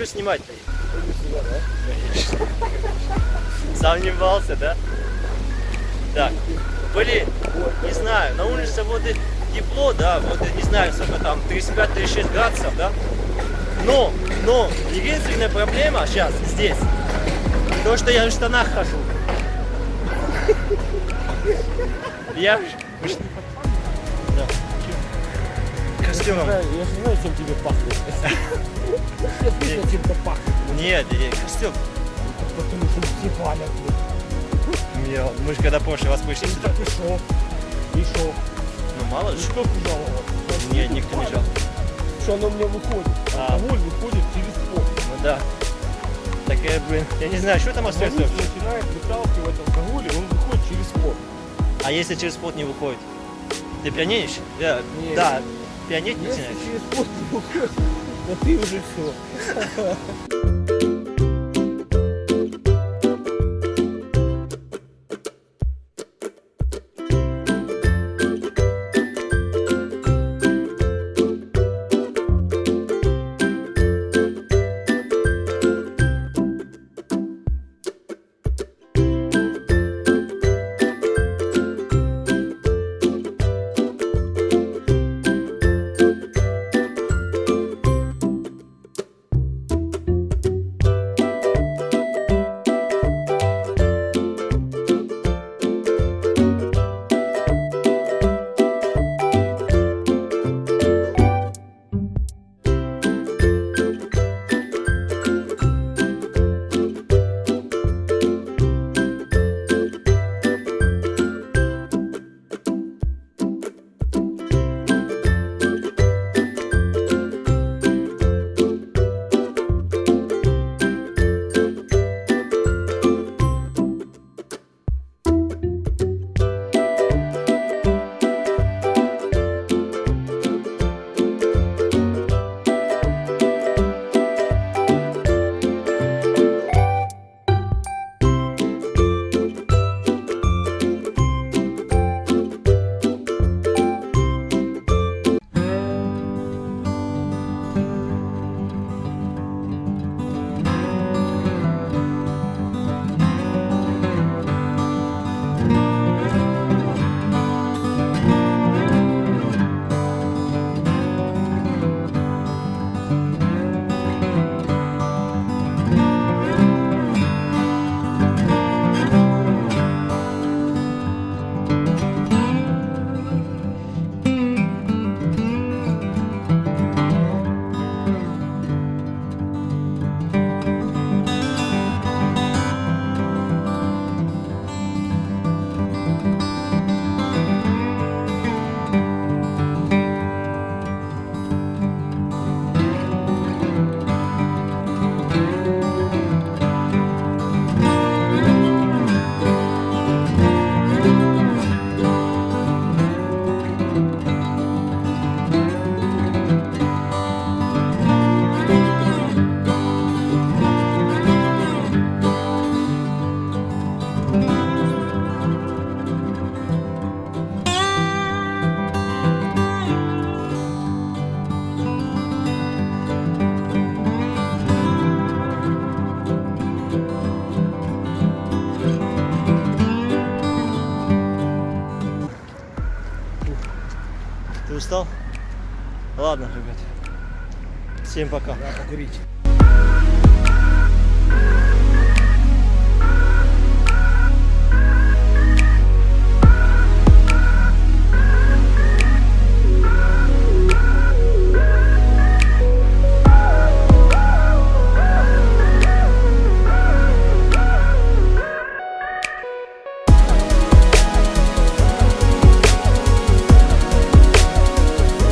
Что снимать-то? Сомневался, да? Так, блин, не знаю, на улице вот и тепло, да, вот не знаю, сколько там, 35-36 градусов, да? Но, единственная проблема сейчас здесь, то, что я в штанах хожу. Я... Да. Костюмом. Я же знаю, чем тебе пахнет. Я слышал, чем-то пахнет. Нет, костюм. Потому что все палят. Нет, мы же когда прошлый раз пришли сюда. Так и шо? И шо? Ну мало ли. Что ты жаловался? Нет, никто не жал. Что оно у меня выходит? Алкоголь выходит через пол. Ну да. Так блин, я не знаю, что там остается. Организм начинает выталкивать алкоголь, и он выходит через пот. А если через пот не выходит? Ты пьянеешь? Да, Нет. да, пьянеть Если начинаешь. через пот не выходит, то ты уже все. Ты устал? Ладно, ребят. Всем пока. Да, покурить.